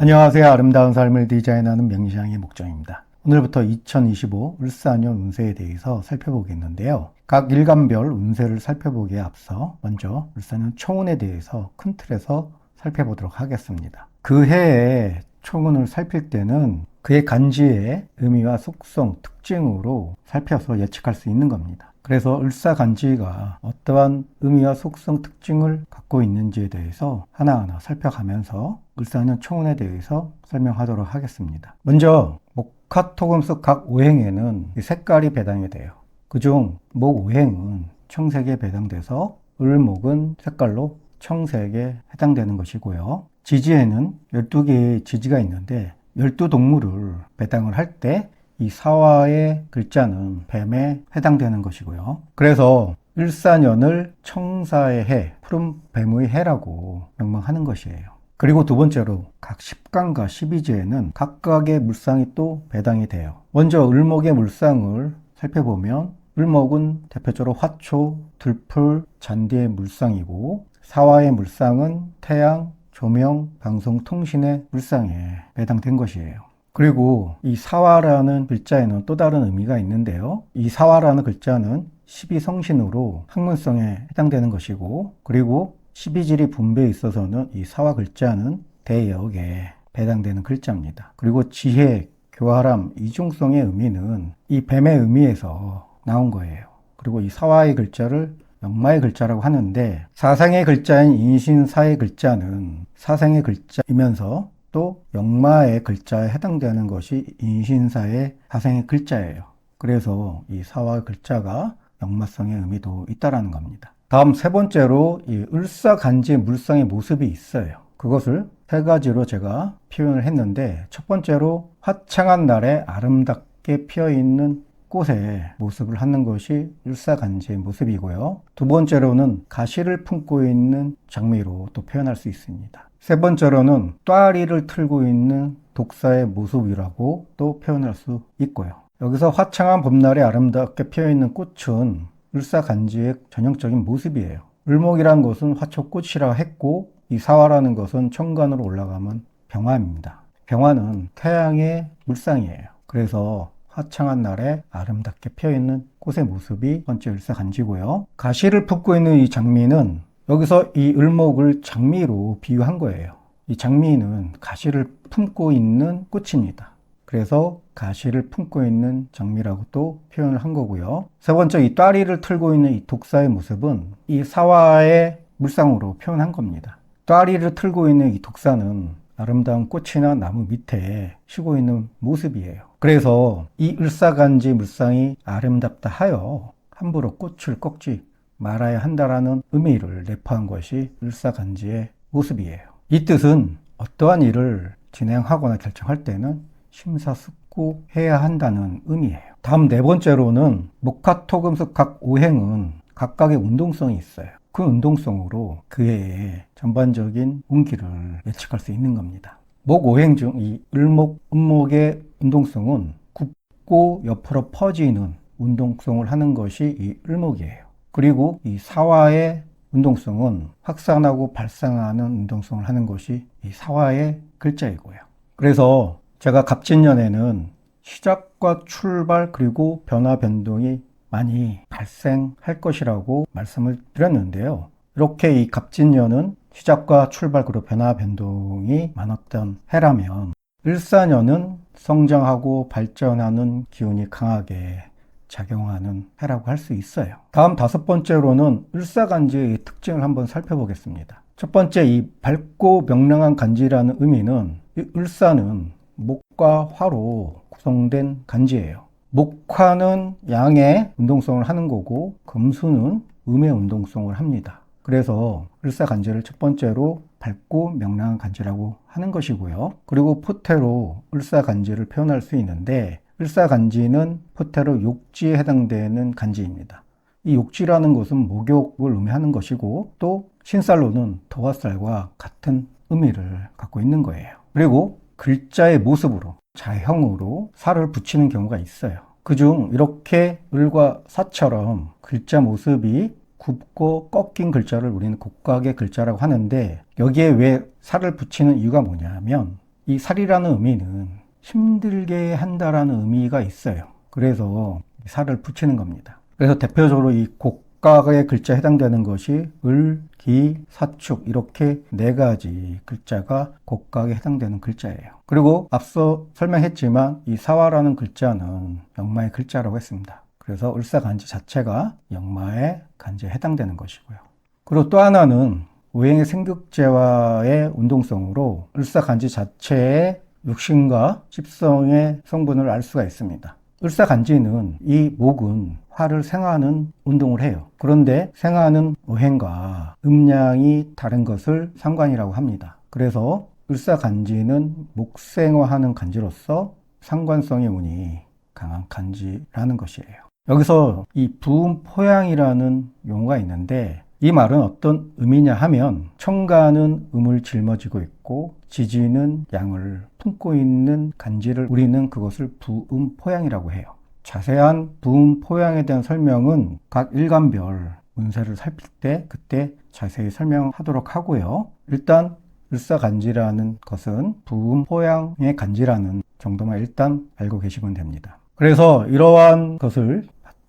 안녕하세요. 아름다운 삶을 디자인하는 명희장의 목정입니다. 오늘부터 2025 을사년 운세에 대해서 살펴보겠는데요. 각 일간별 운세를 살펴보기에 앞서 먼저 을사년 총운에 대해서 큰 틀에서 살펴보도록 하겠습니다. 그 해의 총운을 살필 때는 그의 간지의 의미와 속성, 특징으로 살펴서 예측할 수 있는 겁니다. 그래서 을사간지가 어떠한 의미와 속성, 특징을 갖고 있는지에 대해서 하나하나 살펴가면서 을사년 총운에 대해서 설명하도록 하겠습니다. 먼저 목화토금수 각 오행에는 색깔이 배당이 돼요. 그중 목오행은 청색에 배당돼서 을목은 색깔로 청색에 해당되는 것이고요. 지지에는 12개의 지지가 있는데 12동물을 배당을 할 때 이 사화의 글자는 뱀에 해당되는 것이고요. 그래서 을사년을 청사의 해, 푸른 뱀의 해라고 명명하는 것이에요. 그리고 두 번째로 각 10간과 12지에는 각각의 물상이 또 배당이 돼요. 먼저 을목의 물상을 살펴보면 을목은 대표적으로 화초, 들풀, 잔디의 물상이고 사화의 물상은 태양, 조명, 방송, 통신의 물상에 배당된 것이에요. 그리고 이 사화라는 글자에는 또 다른 의미가 있는데요. 이 사화라는 글자는 12성신으로 학문성에 해당되는 것이고, 그리고 12지리 분배에 있어서는 이 사화 글자는 대역에 해당되는 글자입니다. 그리고 지혜, 교활함, 이중성의 의미는 이 뱀의 의미에서 나온 거예요. 그리고 이 사화의 글자를 역마의 글자라고 하는데, 사생의 글자인 인신사의 글자는 사생의 글자이면서 또 역마의 글자에 해당되는 것이 인신사의 사생의 글자예요. 그래서 이 사화 글자가 역마성의 의미도 있다라는 겁니다. 다음 세 번째로 이 을사간지 물상의 모습이 있어요. 그것을 세 가지로 제가 표현을 했는데, 첫 번째로 화창한 날에 아름답게 피어있는 꽃의 모습을 하는 것이 을사간지의 모습이고요. 두 번째로는 가시를 품고 있는 장미로 또 표현할 수 있습니다. 세 번째로는 또아리를 틀고 있는 독사의 모습이라고 또 표현할 수 있고요. 여기서 화창한 봄날에 아름답게 피어있는 꽃은 을사간지의 전형적인 모습이에요. 을목이라는 것은 화초꽃이라 했고, 이 사화라는 것은 천간으로 올라가면 병화입니다. 병화는 태양의 물상이에요. 그래서 화창한 날에 아름답게 피어있는 꽃의 모습이 번째 을사간지고요. 가시를 품고 있는 이 장미는 여기서 이 을목을 장미로 비유한 거예요. 이 장미는 가시를 품고 있는 꽃입니다. 그래서 가시를 품고 있는 장미라고 또 표현을 한 거고요. 세 번째, 이 또아리를 틀고 있는 이 독사의 모습은 이 사화의 물상으로 표현한 겁니다. 또아리를 틀고 있는 이 독사는 아름다운 꽃이나 나무 밑에 쉬고 있는 모습이에요. 그래서 이 을사간지 물상이 아름답다 하여 함부로 꽃을 꺾지 말아야 한다라는 의미를 내포한 것이 을사간지의 모습이에요. 이 뜻은 어떠한 일을 진행하거나 결정할 때는 심사숙고해야 한다는 의미예요. 다음 네 번째로는 목화토금수 각 오행은 각각의 운동성이 있어요. 그 운동성으로 그의 전반적인 운기를 예측할 수 있는 겁니다. 목 오행 중 이 을목, 음목의 운동성은 굽고 옆으로 퍼지는 운동성을 하는 것이 이 을목이에요. 그리고 이 사화의 운동성은 확산하고 발상하는 운동성을 하는 것이 이 사화의 글자이고요. 그래서 제가 갑진년에는 시작과 출발 그리고 변화 변동이 많이 발생할 것이라고 말씀을 드렸는데요. 이렇게 이 갑진년은 시작과 출발 그리고 변화 변동이 많았던 해라면, 을사년은 성장하고 발전하는 기운이 강하게 작용하는 해라고 할 수 있어요. 다음 다섯 번째로는 을사간지의 특징을 한번 살펴보겠습니다. 첫 번째, 이 밝고 명랑한 간지라는 의미는 이 을사는 목과 화로 구성된 간지예요. 목화는 양의 운동성을 하는 거고, 금수는 음의 운동성을 합니다. 그래서 을사간지를 첫 번째로 밝고 명랑한 간지라고 하는 것이고요. 그리고 포태로 을사간지를 표현할 수 있는데, 을사간지는 포태로 욕지에 해당되는 간지입니다. 이 욕지라는 것은 목욕을 의미하는 것이고, 또 신살로는 도화살과 같은 의미를 갖고 있는 거예요. 그리고 글자의 모습으로, 자형으로 살을 붙이는 경우가 있어요. 그중 이렇게 을과 사처럼 글자 모습이 굽고 꺾인 글자를 우리는 곡각의 글자라고 하는데, 여기에 왜 살을 붙이는 이유가 뭐냐면, 이 살이라는 의미는 힘들게 한다라는 의미가 있어요. 그래서 살을 붙이는 겁니다. 그래서 대표적으로 이 곡각의 글자에 해당되는 것이 을, 기, 사축 이렇게 네 가지 글자가 곡각에 해당되는 글자예요. 그리고 앞서 설명했지만 이 사화라는 글자는 역마의 글자라고 했습니다. 그래서 을사간지 자체가 역마의 간지에 해당되는 것이고요. 그리고 또 하나는 오행의 생극제와의 운동성으로 을사간지 자체의 육신과 십성의 성분을 알 수가 있습니다. 을사간지는 이 목은 화를 생하는 운동을 해요. 그런데 생하는 오행과 음양이 다른 것을 상관이라고 합니다. 그래서 을사간지는 목생화하는 간지로서 상관성의 운이 강한 간지라는 것이에요. 여기서 이 부음포양이라는 용어가 있는데 이 말은 어떤 의미냐 하면 청가는 음을 짊어지고 있고 지지는 양을 품고 있는 간지를 우리는 그것을 부음포양이라고 해요. 자세한 부음포양에 대한 설명은 각 일간별 운세를 살필 때 그때 자세히 설명하도록 하고요. 일단 을사간지라는 것은 부음포양의 간지라는 정도만 일단 알고 계시면 됩니다. 그래서 이러한 것을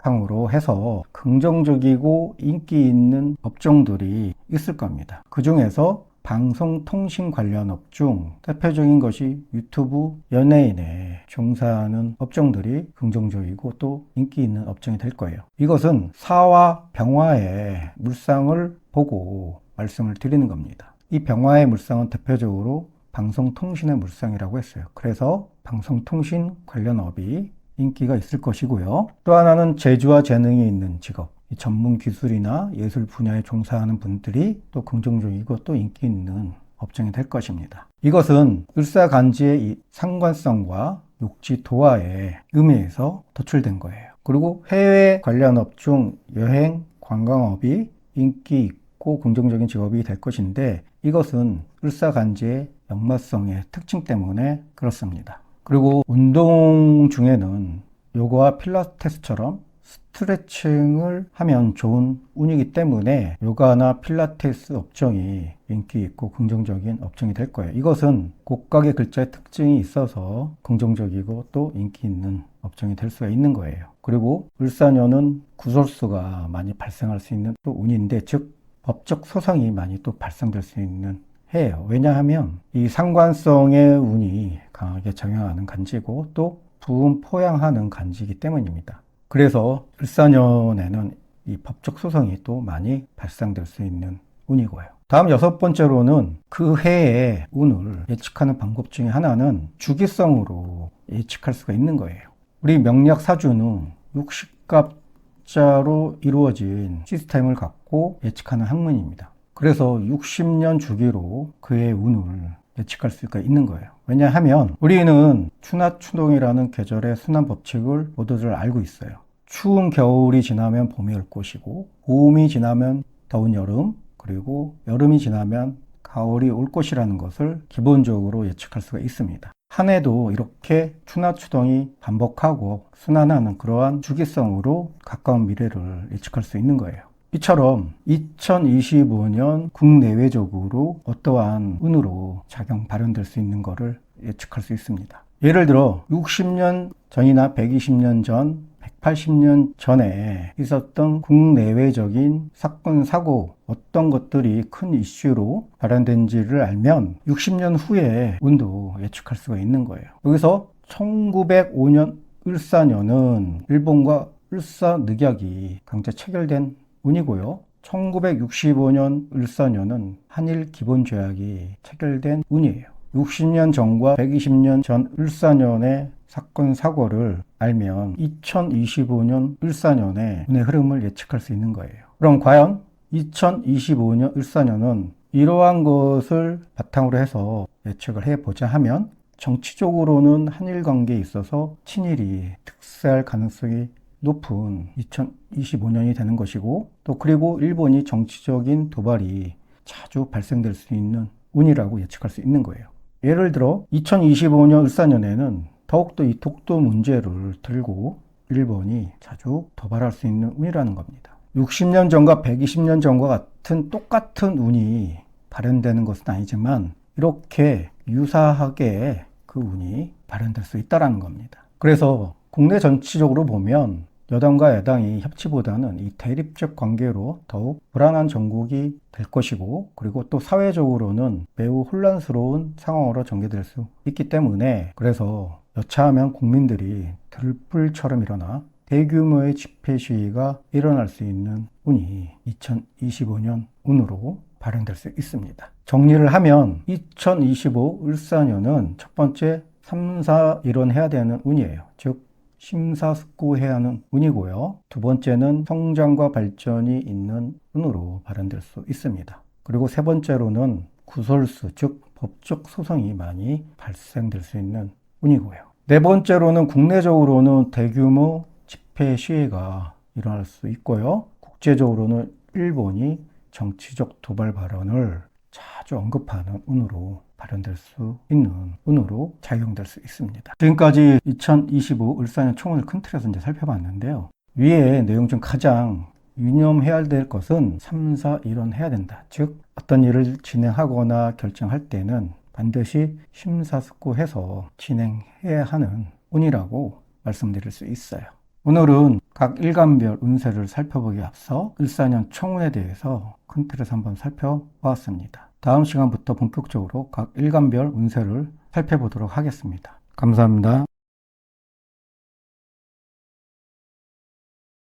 바탕으로 해서 긍정적이고 인기 있는 업종들이 있을 겁니다. 그 중에서 방송통신 관련 업 중 대표적인 것이 유튜브 연예인에 종사하는 업종들이 긍정적이고 또 인기 있는 업종이 될 거예요. 이것은 사와 병화의 물상을 보고 말씀을 드리는 겁니다. 이 병화의 물상은 대표적으로 방송통신의 물상이라고 했어요. 그래서 방송통신 관련 업이 인기가 있을 것이고요. 또 하나는 재주와 재능이 있는 직업, 전문 기술이나 예술 분야에 종사하는 분들이 또 긍정적이고 또 인기 있는 업종이 될 것입니다. 이것은 을사간지의 이 상관성과 육지 도화의 의미에서 도출된 거예요. 그리고 해외 관련 업 중 여행, 관광업이 인기 있고 긍정적인 직업이 될 것인데 이것은 을사간지의 역마성의 특징 때문에 그렇습니다. 그리고 운동 중에는 요가와 필라테스처럼 스트레칭을 하면 좋은 운이기 때문에 요가나 필라테스 업종이 인기 있고 긍정적인 업종이 될 거예요. 이것은 곡각의 글자의 특징이 있어서 긍정적이고 또 인기 있는 업종이 될 수가 있는 거예요. 그리고 을사년은 구설수가 많이 발생할 수 있는 또 운인데 즉 법적 소송이 많이 또 발생될 수 있는 해요. 왜냐하면 이 상관성의 운이 강하게 작용하는 간지고 또 부음포양하는 간지이기 때문입니다. 그래서 을사년에는 이 법적 소송이 또 많이 발생될 수 있는 운이고요. 다음 여섯 번째로는 그 해의 운을 예측하는 방법 중에 하나는 주기성으로 예측할 수가 있는 거예요. 우리 명리학 사주는 60갑자로 이루어진 시스템을 갖고 예측하는 학문입니다. 그래서 60년 주기로 그의 운을 예측할 수가 있는 거예요. 왜냐하면 우리는 추나추동이라는 계절의 순환 법칙을 모두들 알고 있어요. 추운 겨울이 지나면 봄이 올 것이고 봄이 지나면 더운 여름 그리고 여름이 지나면 가을이 올 것이라는 것을 기본적으로 예측할 수가 있습니다. 한 해도 이렇게 추나추동이 반복하고 순환하는 그러한 주기성으로 가까운 미래를 예측할 수 있는 거예요. 이처럼 2025년 국내외적으로 어떠한 운으로 작용 발현될 수 있는 것을 예측할 수 있습니다. 예를 들어 60년 전이나 120년 전, 180년 전에 있었던 국내외적인 사건, 사고 어떤 것들이 큰 이슈로 발현된지를 알면 60년 후에 운도 예측할 수가 있는 거예요. 여기서 1905년 을사년은 일본과 을사늑약이 강제 체결된 운이고요. 1965년 을사년은 한일 기본조약이 체결된 운이에요. 60년 전과 120년 전 을사년의 사건 사고를 알면 2025년 을사년의 운의 흐름을 예측할 수 있는 거예요. 그럼 과연 2025년 을사년은 이러한 것을 바탕으로 해서 예측을 해보자 하면 정치적으로는 한일 관계에 있어서 친일이 득세할 가능성이 높은 2025년이 되는 것이고 또 그리고 일본이 정치적인 도발이 자주 발생될 수 있는 운이라고 예측할 수 있는 거예요. 예를 들어 2025년 을사년에는 더욱더 이 독도 문제를 들고 일본이 자주 도발할 수 있는 운이라는 겁니다. 60년 전과 120년 전과 같은 똑같은 운이 발현되는 것은 아니지만 이렇게 유사하게 그 운이 발현될 수 있다는 겁니다. 그래서 국내 전체적으로 보면 여당과 야당이 협치보다는 이 대립적 관계로 더욱 불안한 정국이 될 것이고, 그리고 또 사회적으로는 매우 혼란스러운 상황으로 전개될 수 있기 때문에, 그래서 여차하면 국민들이 들불처럼 일어나 대규모의 집회 시위가 일어날 수 있는 운이 2025년 운으로 발현될 수 있습니다. 정리를 하면 2025 을사년은 첫 번째 3, 4, 1원 해야 되는 운이에요. 즉 심사숙고해야 하는 운이고요. 두 번째는 성장과 발전이 있는 운으로 발현될 수 있습니다. 그리고 세 번째로는 구설수, 즉 법적 소송이 많이 발생될 수 있는 운이고요. 네 번째로는 국내적으로는 대규모 집회 시위가 일어날 수 있고요. 국제적으로는 일본이 정치적 도발 발언을 자주 언급하는 운으로 발현될 수 있는 운으로 작용될 수 있습니다. 지금까지 2025 을사년 총운을 큰 틀에서 이제 살펴봤는데요. 위의 내용 중 가장 유념해야 될 것은 3, 4, 1원 해야 된다. 즉 어떤 일을 진행하거나 결정할 때는 반드시 심사숙고해서 진행해야 하는 운이라고 말씀드릴 수 있어요. 오늘은 각 일간별 운세를 살펴보기에 앞서 을사년 총운에 대해서 큰 틀에서 한번 살펴보았습니다. 다음 시간부터 본격적으로 각 일간별 운세를 살펴보도록 하겠습니다. 감사합니다.